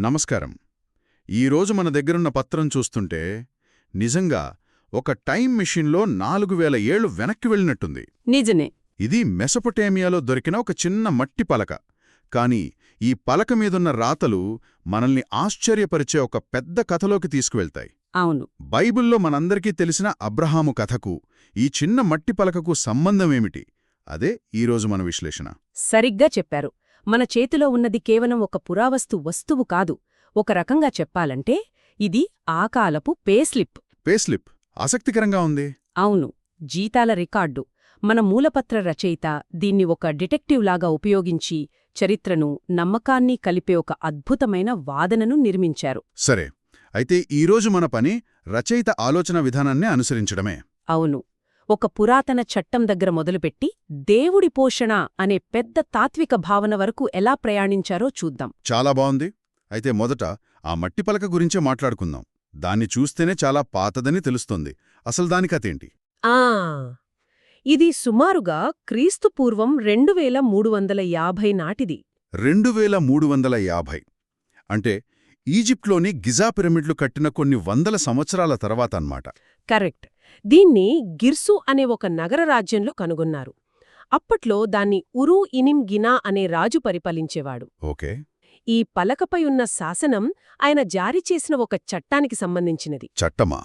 నమస్కారం. ఈరోజు మన దగ్గరున్న పత్రం చూస్తుంటే నిజంగా ఒక టైం మెషిన్లో 4000 ఏళ్లు వెనక్కి వెళ్ళినట్టుంది. నిజమే. ఇది మెసొపొటేమియాలో దొరికిన ఒక చిన్న మట్టి పలక. కాని ఈ పలక మీదున్న రాతలు మనల్ని ఆశ్చర్యపరిచే ఒక పెద్ద కథలోకి తీసుకువెళ్తాయి. అవును. బైబిల్లో మనందరికీ తెలిసిన అబ్రహాము కథకు ఈ చిన్న మట్టి పలకకు సంబంధమేమిటి? అదే ఈరోజు మన విశ్లేషణ. సరిగ్గా చెప్పారు. మన చేతిలో ఉన్నది కేవలం ఒక వస్తువు కాదు. ఒక రకంగా చెప్పాలంటే ఇది ఆ కాలపు పేస్లిప్. పేస్లిప్ ఆసక్తికరంగా ఉంది. అవును, జీతాల రికార్డు. మన మూలపత్ర రచయిత దీన్ని ఒక డిటెక్టివ్లాగా ఉపయోగించి చరిత్రను, నమ్మకాన్ని కలిపే ఒక అద్భుతమైన వాదనను నిర్మించారు. సరే, అయితే ఈరోజు మన పని రచయిత ఆలోచన విధానాన్నే అనుసరించడమే. అవును. ఒక పురాతన చట్టం దగ్గర మొదలుపెట్టి దేవుడి పోషణ అనే పెద్ద తాత్విక భావన వరకు ఎలా ప్రయాణించారో చూద్దాం. చాలా బావుంది. అయితే మొదట ఆ మట్టి పలక గురించే మాట్లాడుకుందాం. దాన్ని చూస్తేనే చాలా పాతదని తెలుస్తోంది. అసలు దాని కథేంటి? ఇది సుమారుగా క్రీస్తుపూర్వం 2350 నాటిది. 2350 అంటే ఈజిప్ట్లోని గిజా పిరమిడ్లు కట్టిన కొన్ని వందల సంవత్సరాల తర్వాత అన్నమాట. కరెక్ట్. దీన్ని గిర్సు అనే ఒక నగర రాజ్యంలో కనుగొన్నారు. అప్పట్లో దాన్ని ఉరూ ఇనిమ్ గినా అనే రాజు పరిపాలించేవాడు. ఓకే. ఈ పలకపై ఉన్న శాసనం ఆయన జారీ చేసిన ఒక చట్టానికి సంబంధించినది. చట్టమా?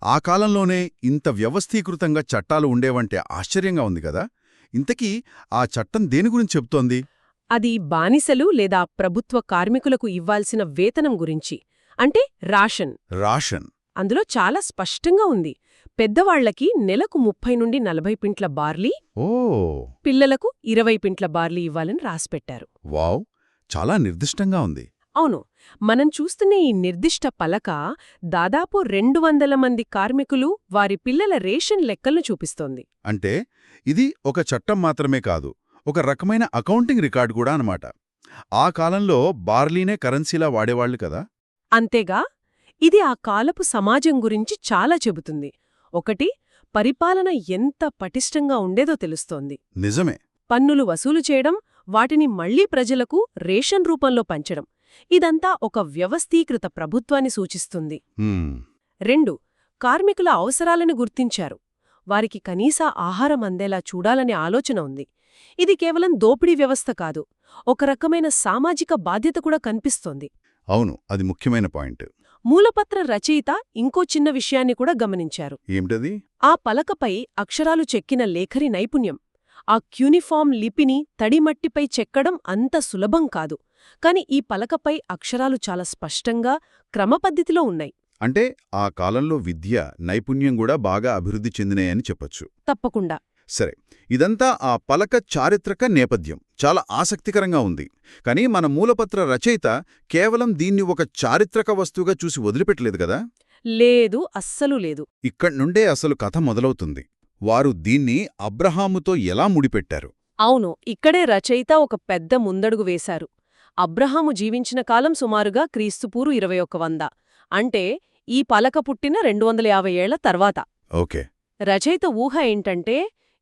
ఆ కాలంలోనే ఇంత వ్యవస్థీకృతంగా చట్టాలు ఉండేవంటే ఆశ్చర్యంగా ఉంది కదా. ఇంతకీ ఆ చట్టం దేని గురించి చెప్తోంది? అది బానిసలు లేదా ప్రభుత్వ కార్మికులకు ఇవ్వాల్సిన వేతనం గురించి. అంటే రాషన్. రాషన్. అందులో చాలా స్పష్టంగా ఉంది. పెద్దవాళ్లకి నెలకు 30 నుండి 40 పింట్ల బార్లీ, పిల్లలకు 20 పింట్ల బార్లీ ఇవ్వాలని రాసిపెట్టారు. వావ్, చాలా నిర్దిష్టంగా ఉంది. అవును. మనం చూస్తున్న ఈ నిర్దిష్ట పలక దాదాపు 200 మంది కార్మికులు, వారి పిల్లల రేషన్ లెక్కలను చూపిస్తోంది. అంటే ఇది ఒక చట్టం మాత్రమే కాదు, ఒక రకమైన అకౌంటింగ్ రికార్డు కూడా అన్నమాట. ఆ కాలంలో బార్లీనే కరెన్సీలా వాడేవాళ్లు కదా. అంతేగా, ఇది ఆ కాలపు సమాజం గురించి చాలా చెబుతుంది. ఒకటి, పరిపాలన ఎంత పటిష్టంగా ఉండేదో తెలుస్తోంది. నిజమే. పన్నులు వసూలు చేయడం, వాటిని మళ్లీ ప్రజలకు రేషన్ రూపంలో పంచడం, ఇదంతా ఒక వ్యవస్థీకృత ప్రభుత్వాన్ని సూచిస్తుంది. 2, కార్మికుల అవసరాలను గుర్తించారు. వారికి కనీస ఆహారం అందేలా చూడాలనే ఆలోచన ఉంది. ఇది కేవలం దోపిడీ వ్యవస్థ కాదు, ఒక రకమైన సామాజిక బాధ్యత కూడా కనిపిస్తోంది. అవును, అది ముఖ్యమైన పాయింట్. మూలపత్ర రచయిత ఇంకో చిన్న విషయాన్ని కూడా గమనించారు. ఏమిటది? ఆ పలకపై అక్షరాలు చెక్కిన లేఖరి నైపుణ్యం. ఆ క్యూనిఫామ్ లిపిని తడిమట్టిపై చెక్కడం అంత సులభం కాదు. కాని ఈ పలకపై అక్షరాలు చాలా స్పష్టంగా, క్రమపద్ధతిలో ఉన్నాయి. అంటే ఆ కాలంలో విద్య, నైపుణ్యం కూడా బాగా అభివృద్ధి చెందినాయని చెప్పొచ్చు. తప్పకుండా. సరే, ఇదంతా ఆ పలక చారిత్రక నేపథ్యం. చాలా ఆసక్తికరంగా ఉంది. కానీ మన మూలపత్ర రచయిత కేవలం దీన్ని ఒక చారిత్రక వస్తువుగా చూసి వదిలిపెట్టలేదు కదా. లేదు, అస్సలు లేదు. ఇక్కడ్నుండే అసలు కథ మొదలవుతుంది. వారు దీన్ని అబ్రహాముతో ఎలా ముడిపెట్టారు? అవును, ఇక్కడే రచయిత ఒక పెద్ద ముందడుగు వేశారు. అబ్రహాము జీవించిన కాలం సుమారుగా క్రీస్తుపూర్వం 2100. అంటే ఈ పలక పుట్టిన 250 ఏళ్ల తర్వాత. ఓకే. రచయిత ఊహ ఏంటంటే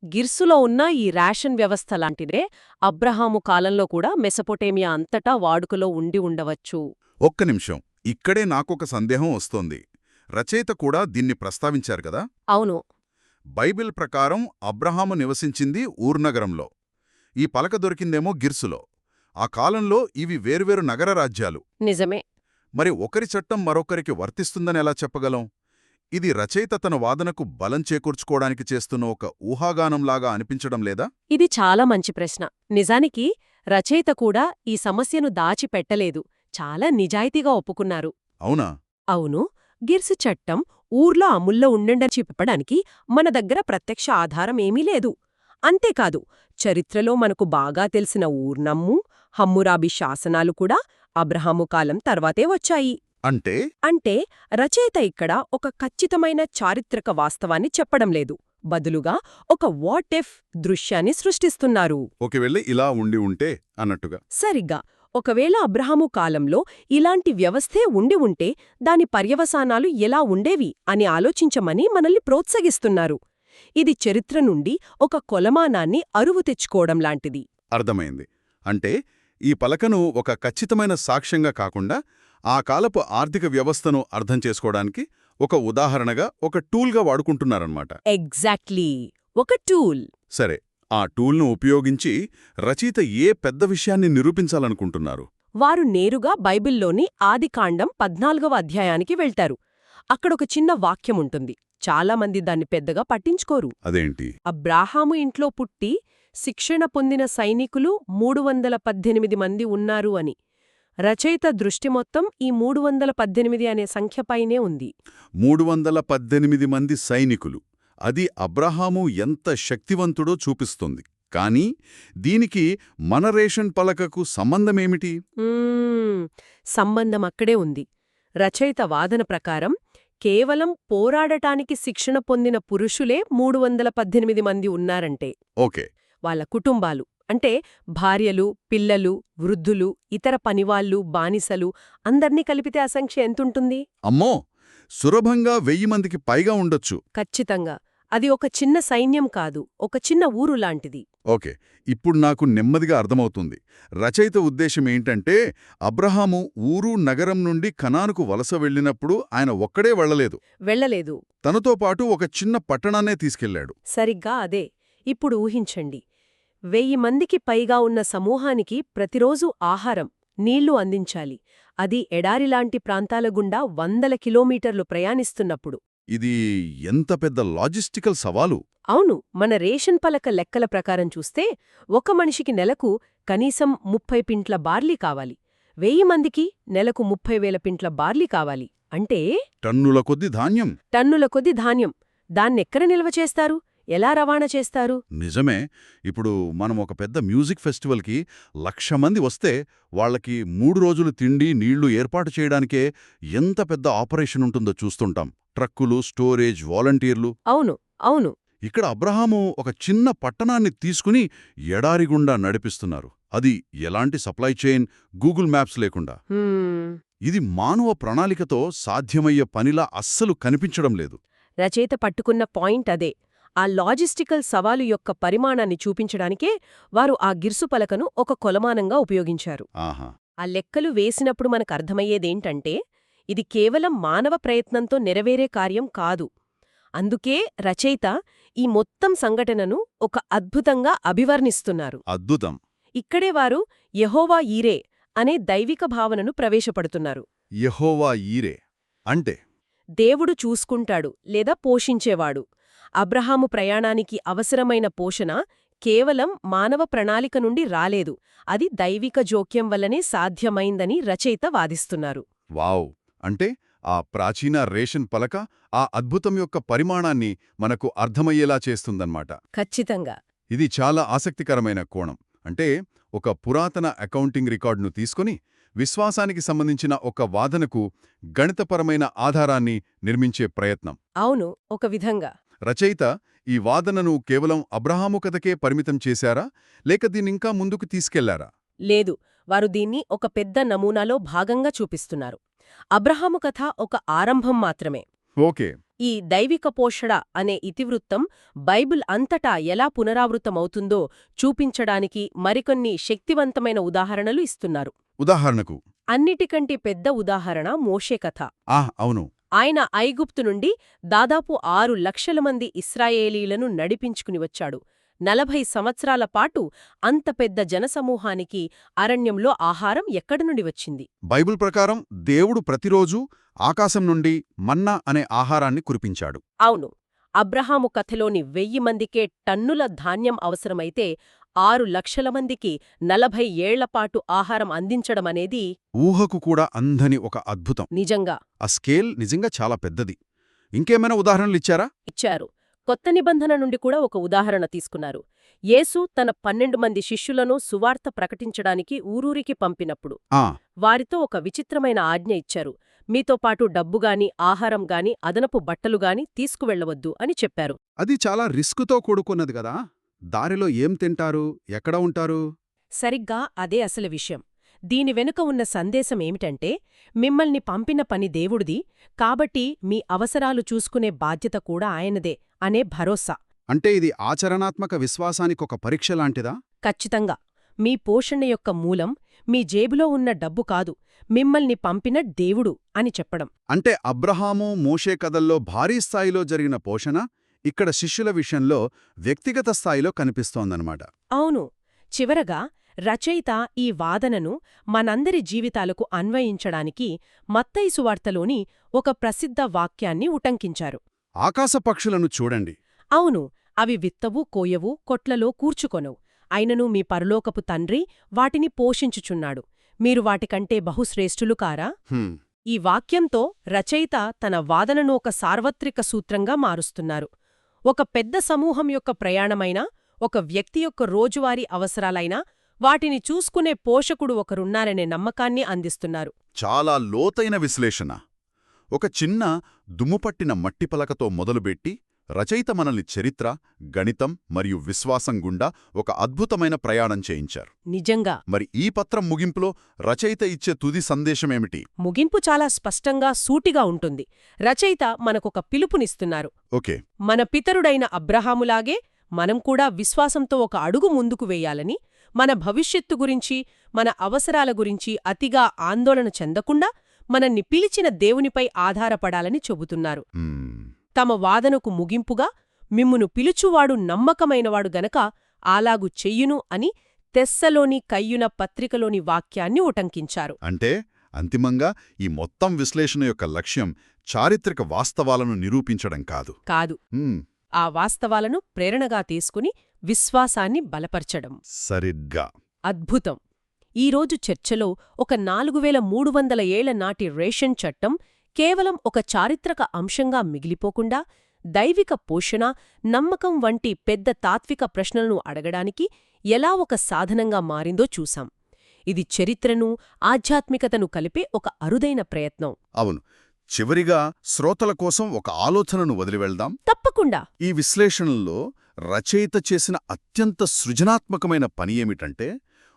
గిర్సులో ఉన్న ఈ రేషన్ వ్యవస్థ లాంటిదే అబ్రహాము కాలంలో కూడా మెసొపొటేమియా అంతటా వాడుకలో ఉండి ఉండవచ్చు. ఒక్క నిమిషం, ఇక్కడే నాకొక సందేహం వస్తోంది. రచయిత కూడా దీన్ని ప్రస్తావించారు కదా. అవును. బైబిల్ ప్రకారం అబ్రహాము నివసించింది ఊర్నగరంలో. ఈ పలక దొరికిందేమో గిర్సులో. ఆ కాలంలో ఇవి వేర్వేరు నగర రాజ్యాలు. నిజమే. మరి ఒకరి చట్టం మరొకరికి వర్తిస్తుందని ఎలా చెప్పగలం? ఇది రచయిత తన వాదనకు బలం చేకూర్చుకోవడానికి చేస్తున్న ఒక ఊహాగానంలాగా అనిపించడం లేదా? ఇది చాలా మంచి ప్రశ్న. నిజానికి రచయిత కూడా ఈ సమస్యను దాచిపెట్టలేదు, చాలా నిజాయితీగా ఒప్పుకున్నారు. అవునా? అవును. గిర్సు చట్టం ఊర్లో అమల్లో ఉండండని చెప్పడానికి మన దగ్గర ప్రత్యక్ష ఆధారం ఏమీ లేదు. అంతేకాదు, చరిత్రలో మనకు బాగా తెలిసిన ఊర్నమ్ము, హమ్మురాబి శాసనాలు కూడా అబ్రహాము కాలం తర్వాతే వచ్చాయి. అంటే రచయిత ఇక్కడ ఒక ఖచ్చితమైన చారిత్రక వాస్తవాన్ని చెప్పడం లేదు, బదులుగా ఒక వాట్ ఇఫ్ దృశ్యాన్ని సృష్టిస్తున్నారు. ఒకవేళ ఇలా ఉండి ఉంటే అన్నట్టుగా. సరిగ్గా. ఒకవేళ అబ్రహాము కాలంలో ఇలాంటి వ్యవస్థే ఉండి ఉంటే దాని పర్యవసానాలు ఎలా ఉండేవి అని ఆలోచించమని మనల్ని ప్రోత్సహిస్తున్నారు. ఇది చరిత్ర నుండి ఒక కొలమానాన్ని అరువు తెచ్చుకోవడం లాంటిది. అర్థమైంది. అంటే ఈ పలకను ఒక ఖచ్చితమైన సాక్ష్యంగా కాకుండా ఆ కాలపు ఆర్థిక వ్యవస్థను అర్థం చేసుకోవడానికి ఒక ఉదాహరణగా ఒక టూల్గా వాడుకుంటున్నారన్నమాట. ఎగ్జాక్ట్లీ, ఒక టూల్. సరే, ఆ టూల్ను ఉపయోగించి రచయిత ఏ పెద్ద విషయాన్ని నిరూపించాలనుకుంటున్నారు? వారు నేరుగా బైబిల్లోని ఆదికాండం 14వ అధ్యాయానికి వెళ్తారు. అక్కడొక చిన్న వాక్యముంటుంది. చాలామంది దాన్ని పెద్దగా పట్టించుకోరు. అదేంటి? అబ్రాహాము ఇంట్లో పుట్టి శిక్షణ పొందిన సైనికులు 318 మంది ఉన్నారు అని. రచయిత దృష్టి మొత్తం ఈ 318 అనే సంఖ్యపైనే ఉంది. 318 మంది సైనికులు. అది అబ్రహాము ఎంత శక్తివంతుడో చూపిస్తుంది. కానీ దీనికి మన రేషన్ పలకకు సంబంధమేమిటి? సంబంధం అక్కడే ఉంది. రచయిత వాదన ప్రకారం కేవలం పోరాడటానికి శిక్షణ పొందిన పురుషులే 318 మంది ఉన్నారంటే. ఓకే. వాళ్ళ కుటుంబాలు అంటే భార్యలు, పిల్లలు, వృద్ధులు, ఇతర పనివాళ్లు, బానిసలు అందర్నీ కలిపితే ఆ సంఖ్య ఎంతుంటుంది? అమ్మో, సులభంగా 1000 మందికి పైగా ఉండొచ్చు. ఖచ్చితంగా. అది ఒక చిన్న సైన్యం కాదు, ఒక చిన్న ఊరు లాంటిది. ఓకే, ఇప్పుడు నాకు నెమ్మదిగా అర్థమవుతుంది. రచయిత ఉద్దేశమేంటంటే అబ్రహాము ఊరు నగరం నుండి కనానుకు వలస వెళ్ళినప్పుడు ఆయన ఒక్కడే వెళ్ళలేదు. తనతో పాటు ఒక చిన్న పట్టణాన్నే తీసుకెళ్లాడు. సరిగ్గా అదే. ఇప్పుడు ఊహించండి, 1000 మందికి పైగా ఉన్న సమూహానికి ప్రతిరోజూ ఆహారం, నీళ్లు అందించాలి. అది ఎడారిలాంటి ప్రాంతాల గుండా 100 కిలోమీటర్లు ప్రయాణిస్తున్నప్పుడు. ఇది ఎంత పెద్ద లాజిస్టికల్ సవాలు! అవును, మన రేషన్ పలక లెక్కల ప్రకారం చూస్తే ఒక మనిషికి నెలకు కనీసం 30 పింట్ల బార్లీ కావాలి. 1000 మందికి నెలకు 30,000 పింట్ల బార్లీ కావాలి. అంటే టన్నుల కొద్ది ధాన్యం. టన్నుల కొద్ది ధాన్యం. దాన్నెక్కడ నిల్వ చేస్తారు? ఎలా రవాణా చేస్తారు? నిజమే. ఇప్పుడు మనం ఒక పెద్ద మ్యూజిక్ ఫెస్టివల్కి 1,00,000 మంది వస్తే వాళ్లకి 3 రోజులు తిండి, నీళ్లు ఏర్పాటు చేయడానికే ఎంత పెద్ద ఆపరేషన్ ఉంటుందో చూస్తుంటాం. ట్రక్కులు, స్టోరేజ్, వాలంటీర్లు. అవును. ఇక్కడ అబ్రహాము ఒక చిన్న పట్టణాన్ని తీసుకుని ఎడారిగుండా నడిపిస్తున్నారు. అది ఎలాంటి సప్లై చైన్, గూగుల్ మ్యాప్స్ లేకుండా. ఇది మానవ ప్రణాళికతో సాధ్యమయ్యే పనిలా అస్సలు కనిపించడం లేదు. రచయిత పట్టుకున్న పాయింట్ అదే. ఆ లాజిస్టికల్ సవాలు యొక్క పరిమాణాన్ని చూపించడానికే వారు ఆ గిర్సుపలకను ఒక కొలమానంగా ఉపయోగించారు. ఆహా. ఆ లెక్కలు వేసినప్పుడు మనకర్థమయ్యేదేంటంటే ఇది కేవలం మానవ ప్రయత్నంతో నెరవేరే కార్యం కాదు. అందుకే రచయిత ఈ మొత్తం సంఘటనను ఒక అద్భుతంగా అభివర్ణిస్తున్నారు. అద్భుతం. ఇక్కడే వారు యెహోవా ఈరే అనే దైవిక భావనను ప్రవేశపడుతున్నారు. యెహోవా ఈరే అంటే దేవుడు చూసుకుంటాడు లేదా పోషించేవాడు. అబ్రహాము ప్రయాణానికి అవసరమైన పోషణ కేవలం మానవ ప్రణాళిక నుండి రాలేదు. అది దైవిక జోక్యం వల్లనే సాధ్యమైందని రచయిత వాదిస్తున్నారు. వావ్! అంటే ఆ ప్రాచీన రేషన్ పలక ఆ అద్భుతం యొక్క పరిమాణాన్ని మనకు అర్థమయ్యేలా చేస్తుందన్నమాట. ఖచ్చితంగా. ఇది చాలా ఆసక్తికరమైన కోణం. అంటే ఒక పురాతన అకౌంటింగ్ రికార్డును తీసుకుని విశ్వాసానికి సంబంధించిన ఒక వాదనకు గణితపరమైన ఆధారాన్ని నిర్మించే ప్రయత్నం. అవును, ఒక విధంగా. రచయిత ఈ వాదనను కేవలం అబ్రహాము కథకే పరిమితం చేశారా, లేక దీన్నింకా ముందుకు తీసుకెళ్లారా? లేదు, వారు దీన్ని ఒక పెద్ద నమూనాలో భాగంగా చూపిస్తున్నారు. అబ్రహాము కథ ఒక ఆరంభం మాత్రమే. ఓకే. ఈ దైవిక పోషణ అనే ఇతివృత్తం బైబిల్ అంతటా ఎలా పునరావృతమవుతుందో చూపించడానికి మరికొన్ని శక్తివంతమైన ఉదాహరణలు ఇస్తున్నారు. ఉదాహరణకు అన్నిటికంటే పెద్ద ఉదాహరణ మోషే కథ. అవును. ఆయన ఐగుప్తు నుండి దాదాపు 6 లక్షల మంది ఇశ్రాయేలీలను నడిపించుకుని వచ్చాడు. 40 సంవత్సరాల పాటు అంత పెద్ద జనసమూహానికి అరణ్యంలో ఆహారం ఎక్కడి నుండి వచ్చింది? బైబిల్ ప్రకారం దేవుడు ప్రతిరోజూ ఆకాశం నుండి మన్నా అనే ఆహారాన్ని కురిపించాడు. అవును. అబ్రహాము కథలోని 1000 మందికే టన్నుల ధాన్యం అవసరమైతే 6 లక్షల మందికి 40 ఏళ్లపాటు ఆహారం అందించడమనేది ఊహకు కూడా అందని ఒక అద్భుతం. నిజంగా. ఆ స్కేల్ నిజంగా చాలా పెద్దది. ఇంకేమైనా ఉదాహరణలిచ్చారా? ఇచ్చారు. కొత్త నిబంధన నుండి కూడా ఒక ఉదాహరణ తీసుకున్నారు. యేసు తన 12 మంది శిష్యులను సువార్త ప్రకటించడానికి ఊరూరికి పంపినప్పుడు వారితో ఒక విచిత్రమైన ఆజ్ఞ ఇచ్చారు. మీతో పాటు డబ్బుగాని, ఆహారంగాని, అదనపు బట్టలుగాని తీసుకువెళ్లవద్దు అని చెప్పారు. అది చాలా రిస్కుతో కూడుకున్నది కదా. దారిలో ఏం తింటారు, ఎక్కడ ఉంటారు? సరిగ్గా అదే అసలు విషయం. దీని వెనుక ఉన్న సందేశమేమిటంటే మిమ్మల్ని పంపిన పని దేవుడిది, కాబట్టి మీ అవసరాలు చూసుకునే బాధ్యత కూడా ఆయనదే అనే భరోసా. అంటే ఇది ఆచరణాత్మక విశ్వాసానికొక పరీక్ష లాంటిదా? ఖచ్చితంగా. మీ పోషణ యొక్క మూలం మీ జేబులో ఉన్న డబ్బు కాదు, మిమ్మల్ని పంపిన దేవుడు అని చెప్పడం. అంటే అబ్రహాము మోషే కథల్లో భారీ స్థాయిలో జరిగిన పోషణ ఇక్కడ శిష్యుల విషయంలో వ్యక్తిగత స్థాయిలో కనిపిస్తోందన్నమాట. అవును. చివరగా రచయిత ఈ వాదనను మనందరి జీవితాలకు అన్వయించడానికి మత్తయి సువార్తలోని ఒక ప్రసిద్ధ వాక్యాన్ని ఉటంకించారు. ఆకాశపక్షులను చూడండి. అవును, అవి విత్తవు, కోయవు, కొట్లలో కూర్చుకొనవు, అయినను మీ పరలోకపు తండ్రి వాటిని పోషించుచున్నాడు. మీరు వాటికంటే బహుశ్రేష్ఠులు కారా? ఈ వాక్యంతో రచయిత తన వాదనను ఒక సార్వత్రిక సూత్రంగా మారుస్తున్నారు. ఒక పెద్ద సమూహం యొక్క ప్రయాణమైనా, ఒక వ్యక్తి యొక్క రోజువారీ అవసరాలైనా వాటిని చూసుకునే పోషకుడు ఒకరున్నారనే నమ్మకాన్ని అందిస్తున్నారు. చాలా లోతైన విశ్లేషణ. ఒక చిన్న దుమ్ముపట్టిన మట్టిపలకతో మొదలుపెట్టి రచయిత మనల్ని చరిత్ర, గణితం మరియు విశ్వాసం గుండా ఒక అద్భుతమైన ప్రయాణం చేయించారు. నిజంగా. మరి ఈ పత్రం ముగింపులో రచయిత ఇచ్చే తుది సందేశమేమిటి? ముగింపు చాలా స్పష్టంగా, సూటిగా ఉంటుంది. రచయిత మనకొక పిలుపునిస్తున్నారు. ఓకే. మన పితరుడైన అబ్రహాములాగే మనం కూడా విశ్వాసంతో ఒక అడుగు ముందుకు వేయాలని, మన భవిష్యత్తు గురించి, మన అవసరాల గురించి అతిగా ఆందోళన చెందకుండా మనల్ని పిలిచిన దేవునిపై ఆధారపడాలని చెబుతున్నారు. తమ వాదనకు ముగింపుగా మిమ్మును పిలుచువాడు నమ్మకమైనవాడు గనక అలాగు చెయ్యును అని తెస్సలోని కయ్యున పత్రికలోని వాక్యాన్ని ఉటంకించారు. అంటే అంతిమంగా ఈ మొత్తం విశ్లేషణ యొక్క లక్ష్యం చారిత్రక వాస్తవాలను నిరూపించడం కాదు. ఆ వాస్తవాలను ప్రేరణగా తీసుకుని విశ్వాసాన్ని బలపర్చడం. సరిగ్గా. అద్భుతం. ఈరోజు చర్చలో ఒక 4300 ఏళ్ల నాటి రేషన్ చట్టం కేవలం ఒక చారిత్రక అంశంగా మిగిలిపోకుండా దైవిక పోషణ, నమ్మకం వంటి పెద్ద తాత్విక ప్రశ్నలను అడగడానికి ఎలా ఒక సాధనంగా మారిందో చూశాం. ఇది చరిత్రను, ఆధ్యాత్మికతను కలిపే ఒక అరుదైన ప్రయత్నం. అవును. చివరిగా శ్రోతల కోసం ఒక ఆలోచనను వదిలివెళ్దాం. తప్పకుండా. ఈ విశ్లేషణలో రచయిత చేసిన అత్యంత సృజనాత్మకమైన పని ఏమిటంటే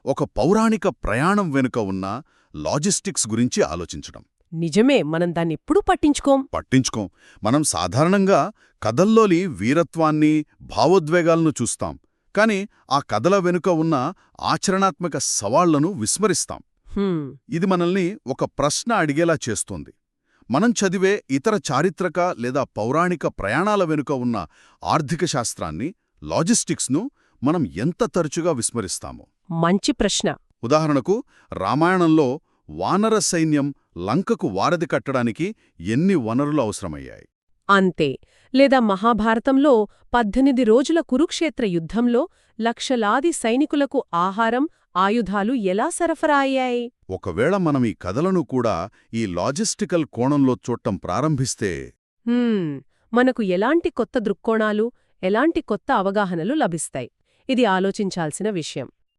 ఒక పౌరాణిక ప్రయాణం వెనుక ఉన్న లాజిస్టిక్స్ గురించి ఆలోచించడం. నిజమే, మనం దాన్నెప్పుడూ పట్టించుకోం. మనం సాధారణంగా కథల్లోని వీరత్వాన్ని, భావోద్వేగాలను చూస్తాం. కాని ఆ కథల వెనుక ఉన్న ఆచరణాత్మక సవాళ్లను విస్మరిస్తాం. ఇది మనల్ని ఒక ప్రశ్న అడిగేలా చేస్తోంది. మనం చదివే ఇతర చారిత్రక లేదా పౌరాణిక ప్రయాణాల వెనుక ఉన్న ఆర్థిక శాస్త్రాన్ని, లాజిస్టిక్స్ను మనం ఎంత తరచుగా విస్మరిస్తామో. మంచి ప్రశ్న. ఉదాహరణకు రామాయణంలో వానర సైన్యం లంకకు వారధి కట్టడానికి ఎన్ని వనరులు అవసరమయ్యాయి? అంతే. లేదా మహాభారతంలో 18 రోజుల కురుక్షేత్ర యుద్ధంలో లక్షలాది సైనికులకు ఆహారం, ఆయుధాలు ఎలా సరఫరా అయ్యాయి? ఒకవేళ మనం ఈ కథలను కూడా ఈ లాజిస్టికల్ కోణంలో చూడటం ప్రారంభిస్తే మనకు ఎలాంటి కొత్త దృక్కోణాలు, ఎలాంటి కొత్త అవగాహనలు లభిస్తాయి. ఇది ఆలోచించాల్సిన విషయం.